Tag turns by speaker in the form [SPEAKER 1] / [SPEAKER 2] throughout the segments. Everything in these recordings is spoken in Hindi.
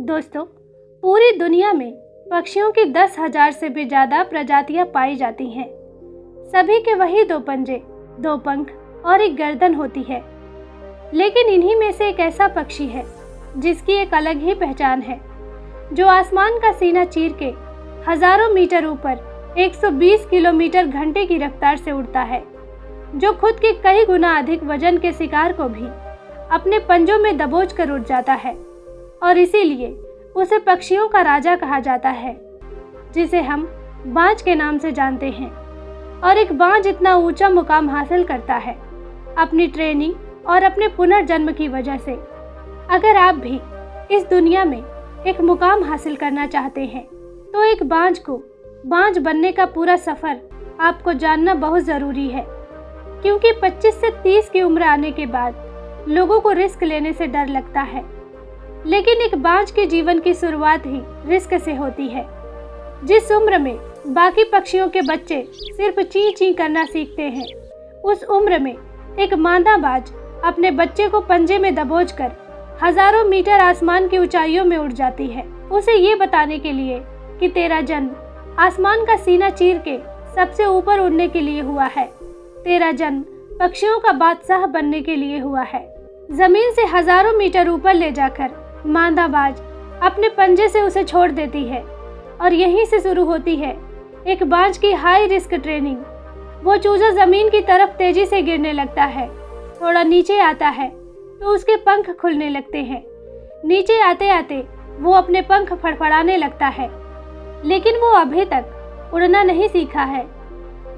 [SPEAKER 1] दोस्तों, पूरी दुनिया में पक्षियों की 10,000 से भी ज़्यादा प्रजातियां पाई जाती हैं। सभी के वही दो पंजे, दो पंख और एक गर्दन होती है। लेकिन इन्हीं में से एक ऐसा पक्षी है जिसकी एक अलग ही पहचान है, जो आसमान का सीना चीर के हजारों मीटर ऊपर 120 किलोमीटर घंटे की रफ्तार से उड़ता है, जो खुद के कई गुना अधिक वजन के शिकार को भी अपने पंजों में दबोच कर उड़ जाता है। और इसीलिए उसे पक्षियों का राजा कहा जाता है, जिसे हम बाज के नाम से जानते हैं। और एक बाज इतना ऊंचा मुकाम हासिल करता है अपनी ट्रेनिंग और अपने पुनर्जन्म की वजह से। अगर आप भी इस दुनिया में एक मुकाम हासिल करना चाहते हैं, तो एक बाज को बाज बनने का पूरा सफ़र आपको जानना बहुत ज़रूरी है, क्योंकि 25 से 30 की उम्र आने के बाद लोगों को रिस्क लेने से डर लगता है। लेकिन एक बाज के जीवन की शुरुआत ही रिस्क से होती है। जिस उम्र में बाकी पक्षियों के बच्चे सिर्फ ची ची करना सीखते हैं, उस उम्र में एक मादा बाज अपने बच्चे को पंजे में दबोचकर हजारों मीटर आसमान की ऊंचाइयों में उड़ जाती है, उसे ये बताने के लिए कि तेरा जन्म आसमान का सीना चीर के सबसे ऊपर उड़ने के लिए हुआ है। तेरा जन्म पक्षियों का बादशाह बनने के लिए हुआ है। जमीन से हजारों मीटर ऊपर ले जाकर मादा बाज अपने पंजे से उसे छोड़ देती है, और यहीं से शुरू होती है एक बाज की हाई रिस्क ट्रेनिंग। वो चूजा जमीन की तरफ तेजी से गिरने लगता है। थोड़ा नीचे आता है तो उसके पंख खुलने लगते हैं। नीचे आते आते वो अपने पंख फड़फड़ाने लगता है, लेकिन वो अभी तक उड़ना नहीं सीखा है।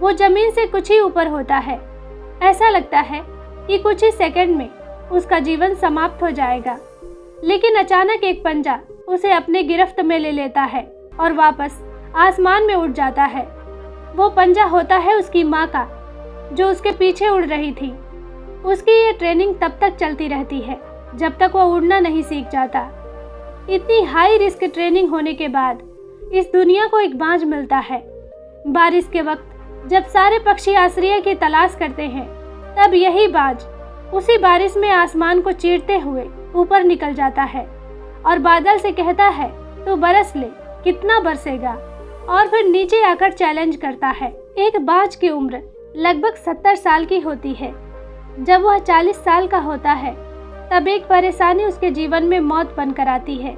[SPEAKER 1] वो जमीन से कुछ ही ऊपर होता है। ऐसा लगता है कि कुछ ही सेकंड में उसका जीवन समाप्त हो जाएगा। लेकिन अचानक एक पंजा उसे अपने गिरफ्त में ले लेता है और वापस आसमान में उड़ जाता है। वो पंजा होता है उसकी माँ का, जो उसके पीछे उड़ रही थी। उसकी ये ट्रेनिंग तब तक चलती रहती है जब तक वो उड़ना नहीं सीख जाता। इतनी हाई रिस्क ट्रेनिंग होने के बाद इस दुनिया को एक बाज मिलता है। बारिश के वक्त जब सारे पक्षी आश्रय की तलाश करते हैं, तब यही बाज उसी बारिश में आसमान को चीरते हुए ऊपर निकल जाता है और बादल से कहता है, तू बरस ले, कितना बरसेगा, और फिर नीचे आकर चैलेंज करता है। एक बाज की उम्र लगभग 70 साल की होती है। जब वह 40 साल का होता है, तब एक परेशानी उसके जीवन में मौत बनकर आती है,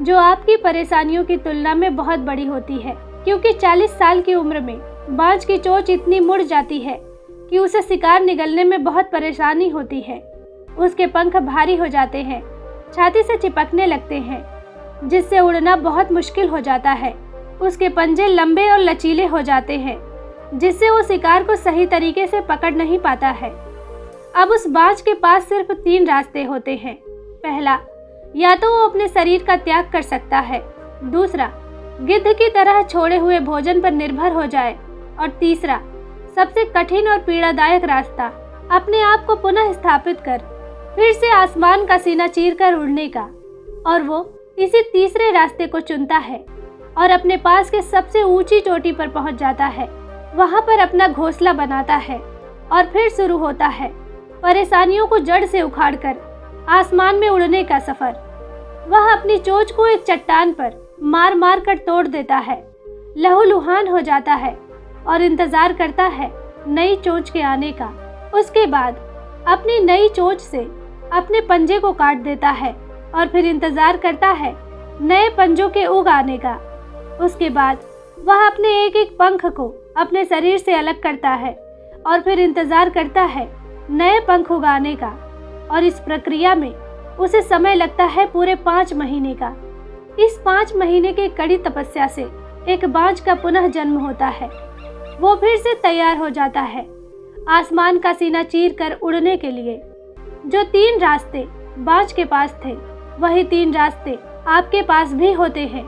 [SPEAKER 1] जो आपकी परेशानियों की तुलना में बहुत बड़ी होती है, क्योंकि 40 साल की उम्र में बाज की चोंच इतनी मुड़ जाती है कि उसे शिकार निगलने में बहुत परेशानी होती है। उसके पंख भारी हो जाते हैं, छाती से चिपकने लगते हैं, जिससे उड़ना बहुत मुश्किल हो जाता है। उसके पंजे लंबे और लचीले हो जाते हैं, जिससे वो शिकार को सही तरीके से पकड़ नहीं पाता है। अब उस बाज के पास सिर्फ 3 रास्ते होते हैं। पहला, या तो वो अपने शरीर का त्याग कर सकता है। दूसरा, गिद्ध की तरह छोड़े हुए भोजन पर निर्भर हो जाए। और तीसरा, सबसे कठिन और पीड़ादायक रास्ता, अपने आप को पुनः स्थापित कर फिर से आसमान का सीना चीरकर उड़ने का। और वो इसी तीसरे रास्ते को चुनता है और अपने पास के सबसे ऊंची चोटी पर पहुंच जाता है। वहां पर अपना घोंसला बनाता है और फिर शुरू होता है परेशानियों को जड़ से उखाड़कर आसमान में उड़ने का सफर। वह अपनी चोंच को एक चट्टान पर मार मार कर तोड़ देता है, लहूलुहान हो जाता है और इंतजार करता है नई चोंच के आने का। उसके बाद अपनी नई चोंच से अपने पंजे को काट देता है और फिर इंतजार करता है नए पंजों के उग आने का। उसके बाद वह अपने एक एक पंख को अपने शरीर से अलग करता है और फिर इंतजार करता है नए पंख उगाने का। और इस प्रक्रिया में उसे समय लगता है पूरे 5 महीने का। इस 5 महीने की कड़ी तपस्या से एक बाज का पुनः जन्म होता है। वो फिर से तैयार हो जाता है आसमान का सीना चीर कर उड़ने के लिए। जो 3 रास्ते बाज के पास थे, वही 3 रास्ते आपके पास भी होते हैं।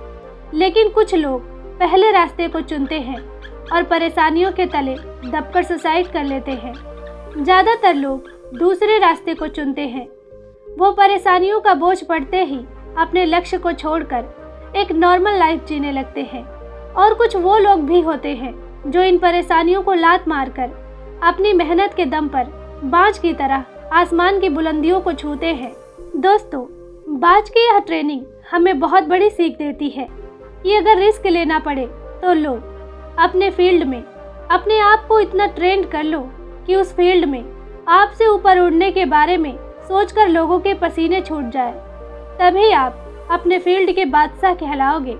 [SPEAKER 1] लेकिन कुछ लोग पहले रास्ते को चुनते हैं और परेशानियों के तले दबकर सुसाइड कर लेते हैं। ज़्यादातर लोग दूसरे रास्ते को चुनते हैं। वो परेशानियों का बोझ पड़ते ही अपने लक्ष्य को छोड़कर एक नॉर्मल लाइफ जीने लगते हैं। और कुछ वो लोग भी होते हैं जो इन परेशानियों को लात मारकर अपनी मेहनत के दम पर बाज की तरह आसमान की बुलंदियों को छूते हैं। दोस्तों, बाज की यह ट्रेनिंग हमें बहुत बड़ी सीख देती है कि अगर रिस्क लेना पड़े तो लो। अपने फील्ड में अपने आप को इतना ट्रेंड कर लो कि उस फील्ड में आपसे ऊपर उड़ने के बारे में सोचकर लोगों के पसीने छूट जाए। तभी आप अपने फील्ड के बादशाह कहलाओगे।